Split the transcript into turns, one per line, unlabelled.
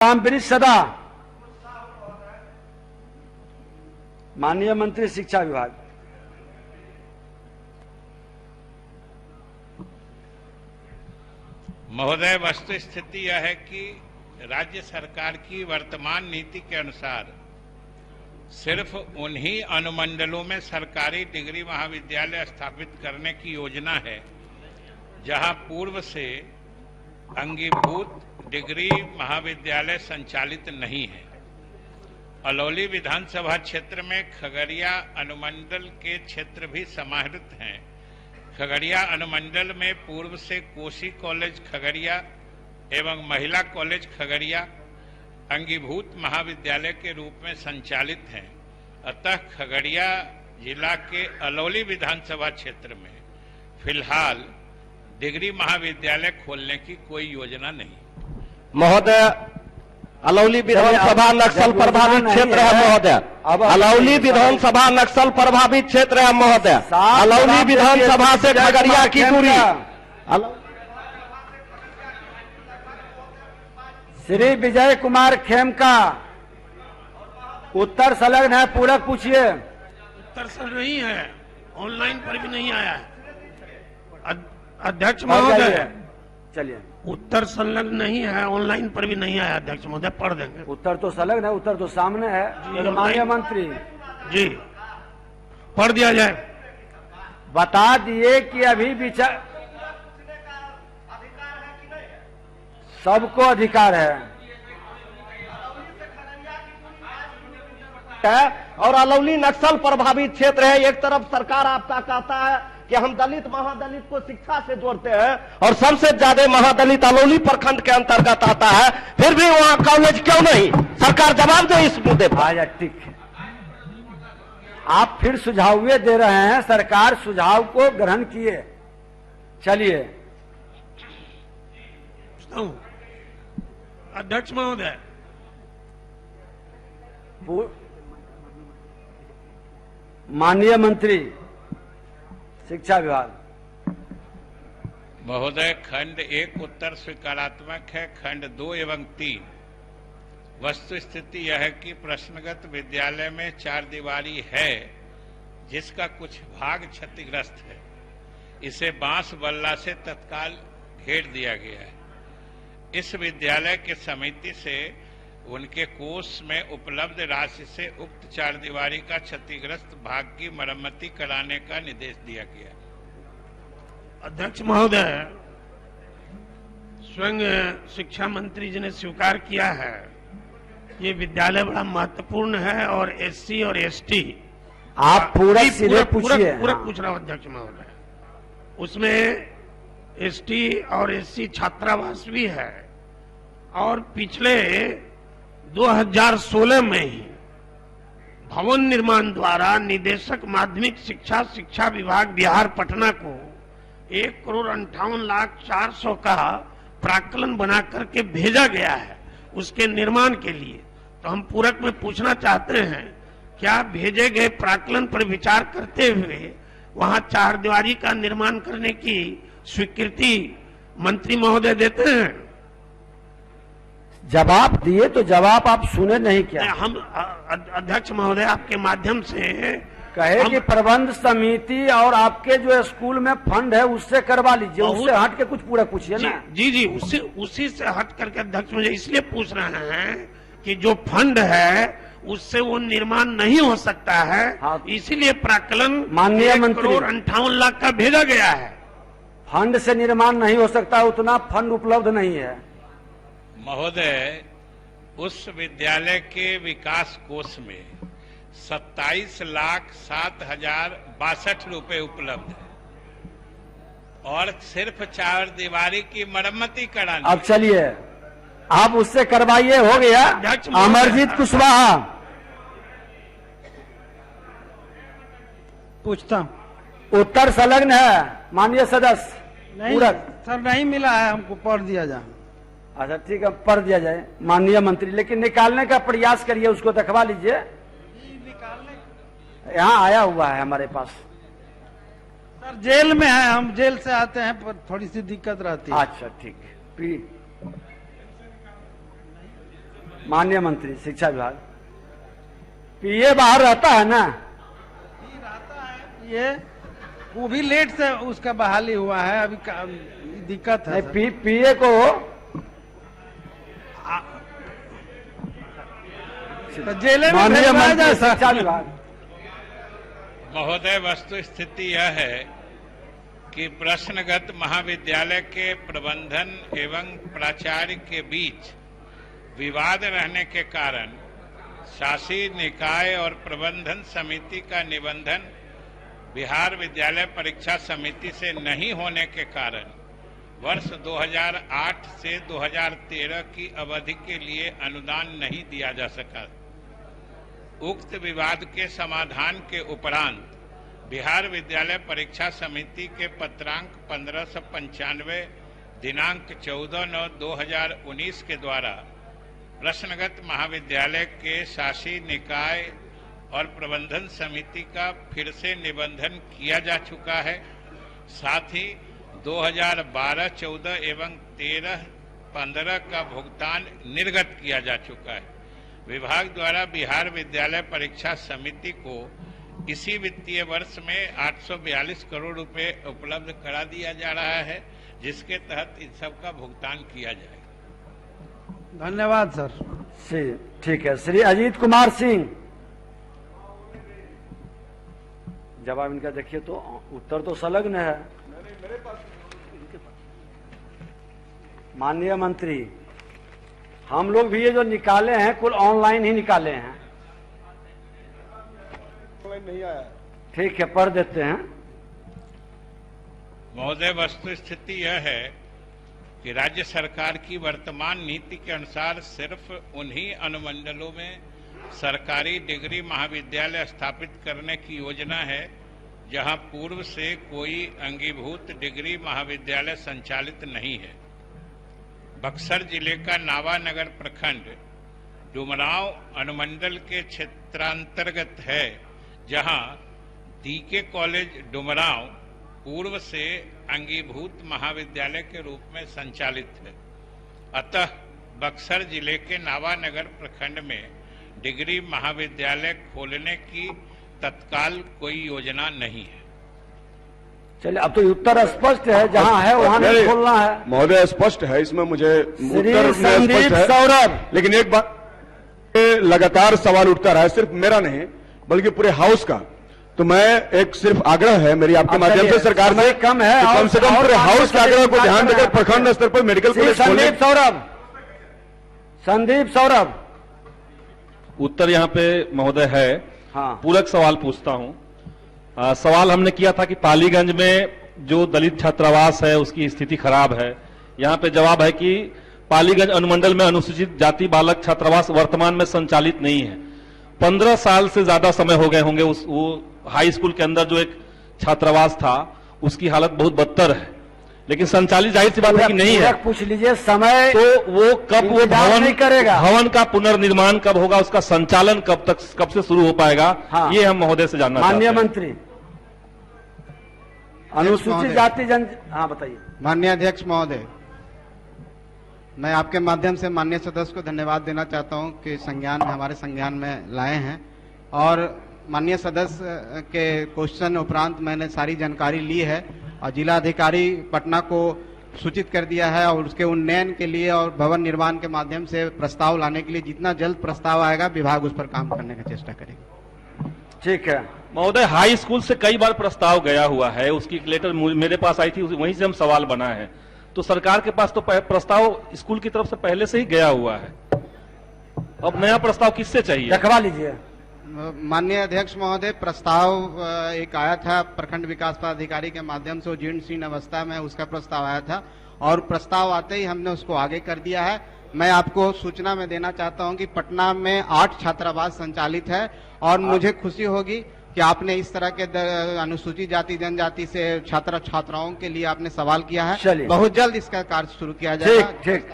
रामवृक्ष सदा। माननीय मंत्री शिक्षा विभाग।
महोदय, वस्तु स्थिति यह है कि राज्य सरकार की वर्तमान नीति के अनुसार सिर्फ उन्हीं अनुमंडलों में सरकारी डिग्री महाविद्यालय स्थापित करने की योजना है जहां पूर्व से अंगीभूत डिग्री महाविद्यालय संचालित नहीं है। अलौली विधानसभा क्षेत्र में खगड़िया अनुमंडल के क्षेत्र भी समाहित हैं। खगड़िया अनुमंडल में पूर्व से कोसी कॉलेज खगड़िया एवं महिला कॉलेज खगड़िया अंगीभूत महाविद्यालय के रूप में संचालित हैं। अतः खगड़िया जिला के अलौली विधानसभा क्षेत्र में फिलहाल डिग्री महाविद्यालय खोलने की कोई योजना नहीं।
महोदय, अलौली विधानसभा नक्सल प्रभावित क्षेत्र है महोदय। अलौली विधानसभा नक्सल प्रभावित क्षेत्र है महोदय। अलौली विधानसभा से खगड़िया की दूरी।
श्री विजय कुमार खेमका, उत्तर संलग्न है, पूरक पूछिए।
उत्तर संलग्न नहीं है, ऑनलाइन पर भी नहीं आया है। अध्यक्ष महोदय,
चलिए।
उत्तर संलग्न नहीं है, ऑनलाइन पर भी नहीं आया। अध्यक्ष महोदय, पढ़ देंगे।
उत्तर तो संलग्न है, उत्तर तो सामने है। तो माननीय मंत्री
जी पढ़ दिया जाए।
बता दिए कि अभी विचार सबको अधिकार है।
और अलौली नक्सल प्रभावित क्षेत्र है। एक तरफ सरकार आपका कहता है कि हम दलित महादलित को शिक्षा से जोड़ते हैं और सबसे ज्यादा महादलित अलौली प्रखंड के अंतर्गत आता है, फिर भी वहां कॉलेज क्यों नहीं? सरकार जवाब दे इस मुद्दे पर।
ठीक है, आप फिर सुझाव दे रहे हैं, सरकार सुझाव को ग्रहण किए। चलिए।
अध्यक्ष महोदय,
माननीय मंत्री शिक्षा विभाग।
महोदय, खंड 1 उत्तर स्वीकारात्मक है। खंड 2 एवं 3 वस्तु स्थिति यह है कि प्रश्नगत विद्यालय में 4 दीवारी है जिसका कुछ भाग क्षतिग्रस्त है। इसे बांस बल्ला से तत्काल घेर दिया गया है। इस विद्यालय के समिति से उनके कोष में उपलब्ध राशि से उक्त 4 दीवारी का क्षतिग्रस्त भाग की मरम्मति कराने का निर्देश दिया गया।
अध्यक्ष महोदय, स्वयं शिक्षा मंत्री जी ने स्वीकार किया है ये विद्यालय बड़ा महत्वपूर्ण है और एससी और एसटी।
आप पूरा सीधे पूछिए।
पूरा पूछ रहा हूं अध्यक्ष महोदय। उसमें एसटी और एससी छात्रावास भी है और पिछले 2016 में ही भवन निर्माण द्वारा निदेशक माध्यमिक शिक्षा विभाग बिहार पटना को 1,58,04,00,000 का प्राक्कलन बना करके भेजा गया है उसके निर्माण के लिए। तो हम पूरक में पूछना चाहते हैं, क्या भेजे गए प्राक्कलन पर विचार करते हुए वहां 4 दीवारी का निर्माण करने की स्वीकृति मंत्री महोदय देते हैं?
जवाब दिए तो जवाब आप सुने नहीं क्या?
हम अध्यक्ष महोदय आपके माध्यम से
कहे कि प्रबंध समिति और आपके जो स्कूल में फंड है उससे करवा लीजिए, उससे हट के कुछ पूरा पूछिए ना।
जी, उसी से हट करके अध्यक्ष मुझे इसलिए पूछ रहे हैं कि जो फंड है उससे वो निर्माण नहीं हो सकता है। हाँ, इसीलिए प्राक्कलन
माननीय मंत्री
1,58,00,000 का भेजा गया है।
फंड से निर्माण नहीं हो सकता, उतना फंड उपलब्ध नहीं है।
महोदय, उस विद्यालय के विकास कोष में 27,07,062 रुपए उपलब्ध है और सिर्फ 4 दीवारी की मरम्मति करानी।
अब चलिए, आप उससे करवाइए, हो गया। अमरजीत कुशवाहा
पूछता हूँ।
उत्तर संलग्न है माननीय सदस्य।
नहीं सर, नहीं मिला है हमको, पढ़ दिया जाए।
अच्छा ठीक है, पढ़ दिया जाए माननीय मंत्री, लेकिन निकालने का प्रयास करिए, उसको दिखवा लीजिए। यहाँ आया हुआ है हमारे पास।
सर जेल में है, हम जेल से आते हैं, पर थोड़ी सी दिक्कत रहती है।
अच्छा ठीक है। माननीय मंत्री शिक्षा विभाग, पीए बाहर रहता है ना?
ये वो भी लेट से उसका बहाली हुआ है, अभी दिक्कत है।
नहीं, पीए को
तो जेल में
माननीय
भेजवाया
मंत्री
जा
शिक्षा
सकता।
विभाग।
महोदय, वस्तु स्थिति यह है कि प्रश्नगत महाविद्यालय के प्रबंधन एवं प्राचार्य के बीच विवाद रहने के कारण शासी निकाय और प्रबंधन समिति का निबंधन बिहार विद्यालय परीक्षा समिति से नहीं होने के कारण वर्ष 2008 से 2013 की अवधि के लिए अनुदान नहीं दिया जा सका। उक्त विवाद के समाधान के उपरांत बिहार विद्यालय परीक्षा समिति के पत्रांक 1595 दिनांक 14/9/2019 के द्वारा प्रश्नगत महाविद्यालय के शासी निकाय और प्रबंधन समिति का फिर से निबंधन किया जा चुका है। साथ ही 2012-14 एवं 13-15 का भुगतान निर्गत किया जा चुका है। विभाग द्वारा बिहार विद्यालय परीक्षा समिति को इसी वित्तीय वर्ष में 842 करोड़ रुपए उपलब्ध करा दिया जा रहा है, जिसके तहत इन सब का भुगतान किया जाएगा।
धन्यवाद सर।
ठीक है। श्री अजीत कुमार सिंह, जवाब इनका देखिए तो उत्तर तो संलग्न है। माननीय मंत्री, हम लोग भी ये जो निकाले हैं कुल ऑनलाइन ही निकाले हैं। ऑनलाइन नहीं आया। ठीक है, पढ़ देते हैं।
महोदय, वस्तु स्थिति यह है कि राज्य सरकार की वर्तमान नीति के अनुसार सिर्फ उन्हीं अनुमंडलों में सरकारी डिग्री महाविद्यालय स्थापित करने की योजना है जहां पूर्व से कोई अंगीभूत डिग्री महाविद्यालय संचालित नहीं है। बक्सर जिले का नावानगर प्रखंड डुमरांव अनुमंडल के क्षेत्रांतर्गत है, जहां डीके कॉलेज डुमरांव पूर्व से अंगीभूत महाविद्यालय के रूप में संचालित है। अतः बक्सर जिले के नावानगर प्रखंड में डिग्री महाविद्यालय खोलने की तत्काल कोई योजना नहीं है।
चलिए, अब तो उत्तर स्पष्ट है, जहां है वहां नहीं खोलना है।
महोदय, स्पष्ट है, इसमें मुझे
श्री
उत्तर
संदीप सौरभ,
लेकिन एक बात, लगातार सवाल उठता रहा है, सिर्फ मेरा नहीं बल्कि पूरे हाउस का। तो मैं एक सिर्फ आग्रह है मेरी आपके माध्यम से सरकार में,
कम है,
कम से कम पूरे हाउस के आग्रह को ध्यान देकर प्रखंड स्तर पर मेडिकल कॉलेज खोलने।
संदीप सौरभ,
उत्तर यहाँ पे महोदय है।
हाँ,
पूरक सवाल पूछता हूँ। सवाल हमने किया था कि पालीगंज में जो दलित छात्रावास है उसकी स्थिति खराब है। यहाँ पे जवाब है कि पालीगंज अनुमंडल में अनुसूचित जाति बालक छात्रावास वर्तमान में संचालित नहीं है। 15 साल से ज्यादा समय हो गए होंगे वो हाई स्कूल के अंदर जो एक छात्रावास था उसकी हालत बहुत बदतर है, लेकिन संचालित जाहिर सी बात है कि नहीं है।
पूछ लीजिए समय,
तो वो कब वो भवन
नहीं करेगा,
भवन का पुनर्निर्माण कब होगा, उसका संचालन कब से शुरू हो पाएगा,
हाँ, ये
हम महोदय से जानना चाहते हैं।
माननीय मंत्री, अनुसूचित जाति हाँ बताइए।
माननीय अध्यक्ष महोदय, मैं आपके माध्यम से माननीय सदस्य को धन्यवाद देना चाहता हूं कि संज्ञान में हमारे संज्ञान में लाए हैं, और माननीय सदस्य के क्वेश्चन उपरांत मैंने सारी जानकारी ली है और जिला अधिकारी पटना को सूचित कर दिया है, और उसके उन्नयन के लिए और भवन निर्माण के माध्यम से प्रस्ताव लाने के लिए जितना जल्द प्रस्ताव आएगा विभाग उस पर काम करने की चेष्टा करेगा।
ठीक है
महोदय, हाई स्कूल से कई बार प्रस्ताव गया हुआ है, उसकी लेटर मेरे पास आई थी, वहीं से हम सवाल बनाए हैं। तो सरकार के पास तो प्रस्ताव स्कूल की तरफ से पहले से ही गया हुआ है, अब नया प्रस्ताव किससे चाहिए?
रखवा लीजिए।
माननीय अध्यक्ष महोदय, प्रस्ताव एक आया था प्रखंड विकास पदाधिकारी के माध्यम से, जीर्ण शीर्ण अवस्था में उसका प्रस्ताव आया था, और प्रस्ताव आते ही हमने उसको आगे कर दिया है। मैं आपको सूचना में देना चाहता हूं कि पटना में 8 छात्रावास संचालित है, और मुझे खुशी होगी कि आपने इस तरह के अनुसूचित जाति जनजाति से छात्राओं के लिए आपने सवाल किया है। बहुत जल्द इसका कार्य शुरू किया जाएगा।
ठीक।